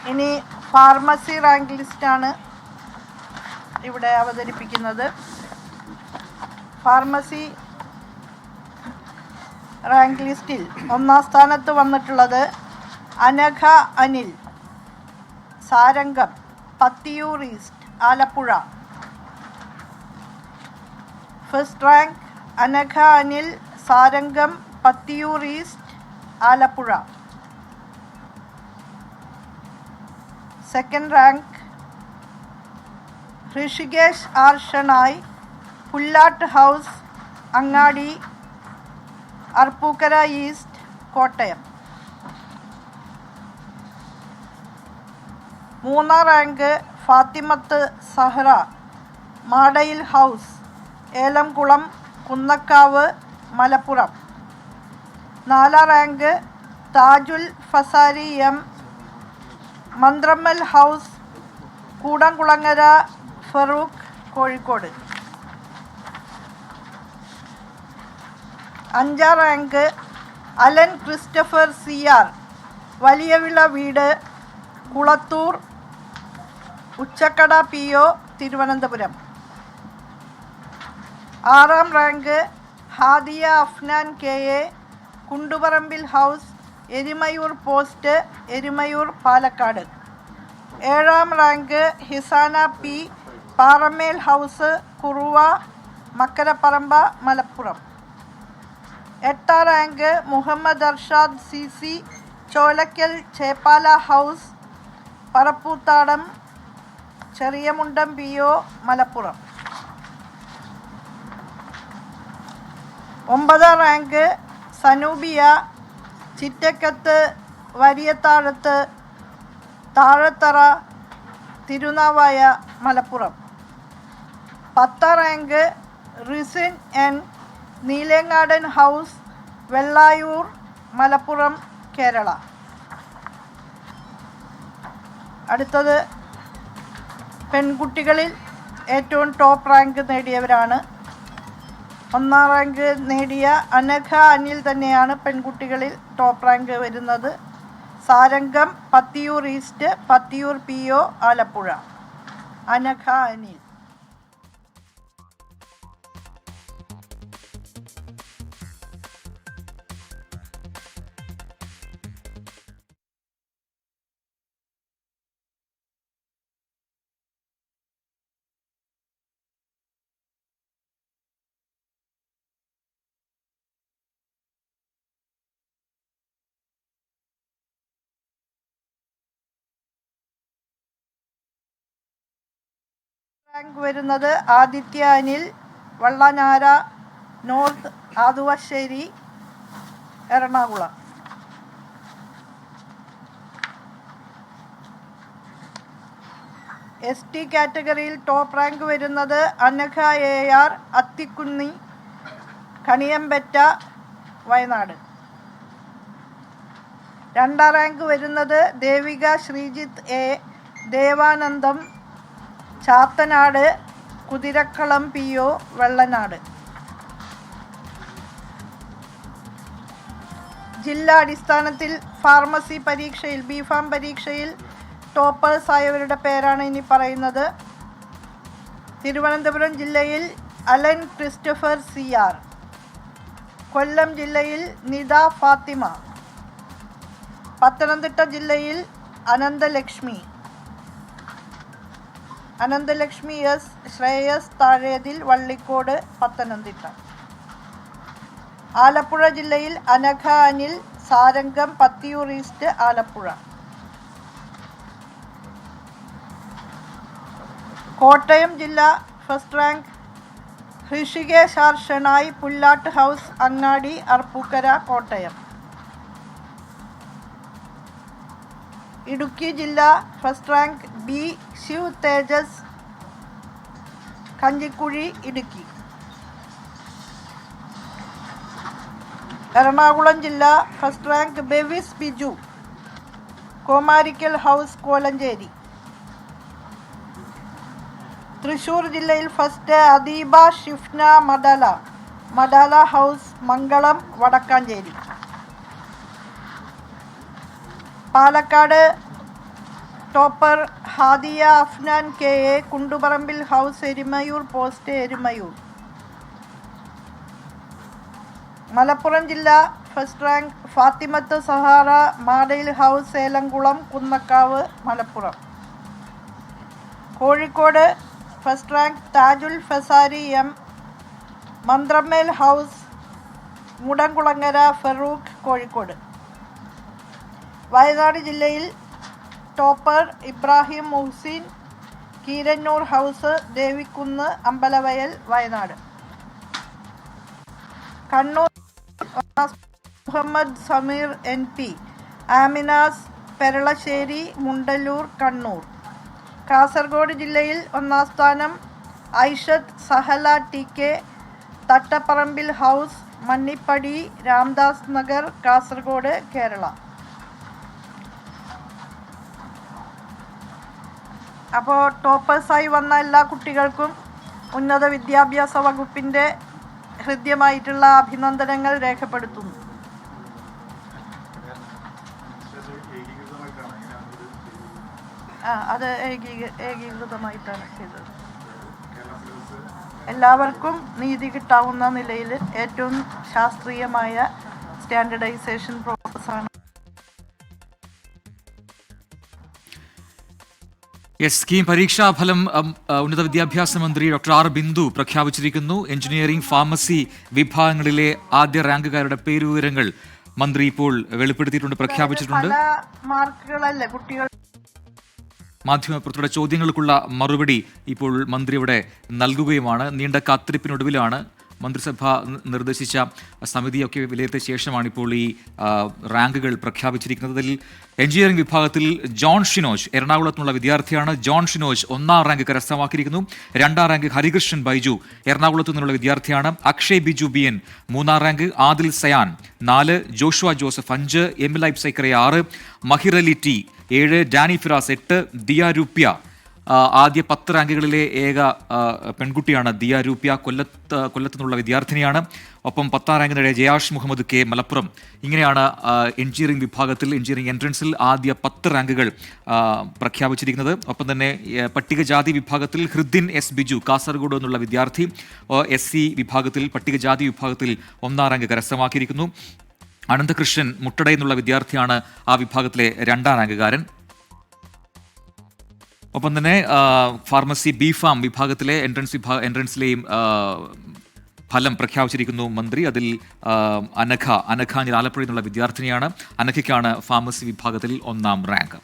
ഇനി pharmacy rank ലിസ്റ്റാണ് ഇവിടെ അവതരിപ്പിക്കുന്നത്. ഫാർമസി റാങ്ക് ലിസ്റ്റിൽ ഒന്നാം സ്ഥാനത്ത് വന്നിട്ടുള്ളത് Anagha Anil, Sarangam, Pathiyoor east, Alappuzha. First rank Anagha Anil, Sarangam, Pathiyoor east, Alappuzha. Second rank Rishikesh R Shenoy, Pullattu house, Angadi, Arpookara east, Kottayam. മൂന്നാം റാങ്ക് ഫാത്തിമത്ത് സഹ്റ, മാടയിൽ ഹൗസ്, ഏലംകുളം, കുന്നക്കാവ്, മലപ്പുറം. നാലാം റാങ്ക് താജുൽ ഫസാരി എം, മന്ത്രമ്മൽ ഹൗസ്, കൂടംകുളങ്ങര ഫറൂഖ്, കോഴിക്കോട്. അഞ്ചാം rank Alan Christopher C R, Valiyavila വീട്, കുളത്തൂർ, ഉച്ചക്കട പി ഒ, തിരുവനന്തപുരം. ആറാം rank Hadiya Afnan K A, Kundupparambil house, Erumayur post, Erumayoor, Palakkad. ഏഴാം rank Hisana P, Paramel house, Kuruva, Makkaraparamba, Malappuram. എട്ടാം rank Muhammad Arshad C C, Cholakkal Cheppala house, Parappoothadam, Cheriyamundam P O, Malappuram. ഒമ്പതാം rank Sanoobiya, Chittakkath, Variyathazhath, Thazhathara, Thirunavaya, Malappuram. പത്താം rank Risin N, Neelengadan house, Vellayoor, Malappuram, Kerala. അടുത്തത് പെൺകുട്ടികളിൽ ഏറ്റവും ടോപ്പ് റാങ്ക് നേടിയവരാണ്. ഒന്നാം റാങ്ക് നേടിയ അനഘ അനിൽ തന്നെയാണ് പെൺകുട്ടികളിൽ ടോപ്പ് റാങ്ക് വരുന്നത്. Sarangam, Pathiyoor east, Pathiyoor P O, Alappuzha. Anagha Anil. Rank വരുന്നത് Adithya Anil, Vallanara north, Athuvassery, Ernakulam. S T കാറ്റഗറിയിൽ ടോപ്പ് റാങ്ക് വരുന്നത് അനഘ എ ആർ, അത്തിക്കുന്നി, കണിയമ്പറ്റ, വയനാട്. രണ്ടാം റാങ്ക് വരുന്നത് Devika Sreejith A, Devanandam, Chathanad, Kuthirakkalam P O, Vellanad. ജില്ലാ അടിസ്ഥാനത്തിൽ ഫാർമസി പരീക്ഷയിൽ, ബിഫാം പരീക്ഷയിൽ ടോപ്പേഴ്സ് ആയവരുടെ പേരാണ് ഇനി പറയുന്നത്. തിരുവനന്തപുരം ജില്ലയിൽ Alan Christopher C R, Kollam ജില്ലയിൽ നിദ ഫാത്തിമ, പത്തനംതിട്ട ജില്ലയിൽ അനന്തലക്ഷ്മി എസ്, ശ്രേയസ് താഴേതിൽ, വള്ളിക്കോട്, പത്തനംതിട്ട. ആലപ്പുഴ ജില്ലയിൽ അനഘ അനിൽ, സാരംഗം, പത്തിയൂർ ഈസ്റ്റ്, ആലപ്പുഴ. കോട്ടയം ജില്ല first rank Rishikesh R Shenoy, Pullattu house, Angadi, Arpookara, Kottayam. Idukki ജില്ല first rank B Shiv Thejas, Kanjikuzhi, Idukki. Ernakulam ജില്ല first rank Bevis Biju, Komarikkal house, Kolenchery. Thrissur ജില്ലയിൽ first Adeeba Shifna Madala house, Mangalam, Vadakkanchery. Palakkad topper Hadiya Afnan KA, Kunduparambil house, Erumayur post, Erumayur. Malappuram ജില്ല first rank Fathimath Sahara, Madayil house, Elamkulam, Kunnakkavu, Malappuram. Kozhikode first rank താജുൽ ഫസാരി M, മന്ത്രമേൽ ഹൗസ്, മുടംകുളങ്ങര, ഫറൂഖ്, കോഴിക്കോട്. വയനാട് ജില്ലയിൽ topper Ibrahim Muhsin, Keerannur house, Devikkunnu, Ambalavayal, Wayanad. Kannur Muhammed Sameer NP, Aminas, Peralassery, Mundallur, Kannur. Kasaragod ജില്ലയിൽ ഒന്നാം സ്ഥാനം ഐഷത്ത് സഹല TK, തട്ടപ്പറമ്പിൽ ഹൗസ്, മണ്ണിപ്പടി, രാംദാസ് നഗർ, കാസർഗോഡ്, കേരള. അപ്പോൾ ടോപ്പേഴ്സായി വന്ന എല്ലാ കുട്ടികൾക്കും ഉന്നത വിദ്യാഭ്യാസ വകുപ്പിൻ്റെ ഹൃദ്യമായിട്ടുള്ള അഭിനന്ദനങ്ങൾ രേഖപ്പെടുത്തുന്നു. അത് ഏകീകൃതമായിട്ടാണ് ചെയ്തത്. എല്ലാവർക്കും നീതി കിട്ടാവുന്ന നിലയിൽ ഏറ്റവും ശാസ്ത്രീയമായ സ്റ്റാൻഡർഡൈസേഷൻ പ്രോസസ്സാണ്. സ്കീം പരീക്ഷാഫലം ഉന്നത വിദ്യാഭ്യാസ മന്ത്രി ഡോക്ടർ R. ബിന്ദു പ്രഖ്യാപിച്ചിരിക്കുന്നു. എഞ്ചിനീയറിംഗ്, ഫാർമസി വിഭാഗങ്ങളിലെ ആദ്യ റാങ്കുകാരുടെ പേരുവിവരങ്ങൾ മന്ത്രി ഇപ്പോൾ വെളിപ്പെടുത്തിയിട്ടുണ്ട്, പ്രഖ്യാപിച്ചിട്ടുണ്ട്. മാർക്കുകളല്ലേ കുട്ടികൾ. മാധ്യമപ്രവർത്തകരുടെ ചോദ്യങ്ങൾക്കുള്ള മറുപടി ഇപ്പോൾ മന്ത്രി ഇവിടെ നൽകുകയുമാണ്. നീണ്ട കാത്തിരിപ്പിനൊടുവിലാണ് മന്ത്രിസഭ നിർദ്ദേശിച്ച സമിതിയൊക്കെ വിലയിരുത്തിയ ശേഷമാണ് ഇപ്പോൾ ഈ റാങ്കുകൾ പ്രഖ്യാപിച്ചിരിക്കുന്നത്. ഇതിൽ എഞ്ചിനീയറിംഗ് വിഭാഗത്തിൽ ജോൺ ഷിനോജ് എറണാകുളത്തുനിന്നുള്ള വിദ്യാർത്ഥിയാണ്. ജോൺ ഷിനോജ് 1ാം റാങ്ക് കരസ്ഥമാക്കിയിരിക്കുന്നു. 2ാം റാങ്ക് ഹരികൃഷ്ണൻ ബൈജു എറണാകുളത്തു നിന്നുള്ള വിദ്യാർത്ഥിയാണ്. അക്ഷയ് ബിജു BN 3ാം rank. Adil Sayan 4, Joshua Joseph 5, M ലൈബ് സൈക്കറെ 6, മഹിർ അലി T 7, ഡാനി ഫിറാസ് 8, ദിയ രൂപ്യ ആദ്യ 10 റാങ്കുകളിലെ ഏക പെൺകുട്ടിയാണ് ദിയ രൂപ്യ. കൊല്ലത്തു നിന്നുള്ള വിദ്യാർത്ഥിനിയാണ്. ഒപ്പം 10ാം റാങ്ക് നേടിയ ജയാഷ് മുഹമ്മദ് K മലപ്പുറം. ഇങ്ങനെയാണ് എഞ്ചിനീയറിംഗ് വിഭാഗത്തിൽ എഞ്ചിനീയറിംഗ് എൻട്രൻസിൽ ആദ്യ 10 റാങ്കുകൾ പ്രഖ്യാപിച്ചിരിക്കുന്നത്. ഒപ്പം തന്നെ പട്ടികജാതി വിഭാഗത്തിൽ ഹൃദ്ദിൻ S. ബിജു കാസർഗോഡ് എന്നുള്ള വിദ്യാർത്ഥി SC വിഭാഗത്തിൽ പട്ടികജാതി വിഭാഗത്തിൽ 1ാം റാങ്ക് കരസ്ഥമാക്കിയിരിക്കുന്നു. അനന്തകൃഷ്ണൻ മുട്ടട എന്നുള്ള വിദ്യാർത്ഥിയാണ് ആ വിഭാഗത്തിലെ 2ാം റാങ്കുകാരൻ. ഒപ്പം തന്നെ ഫാർമസി BPharm വിഭാഗത്തിലെ എൻട്രൻസിലെയും ഫലം പ്രഖ്യാപിച്ചിരിക്കുന്നു മന്ത്രി. അതിൽ അനഘ ആലപ്പുഴയിൽ നിന്നുള്ള വിദ്യാർത്ഥിനിയാണ്. അനഘയ്ക്കാണ് ഫാർമസി വിഭാഗത്തിൽ 1ാം റാങ്ക്.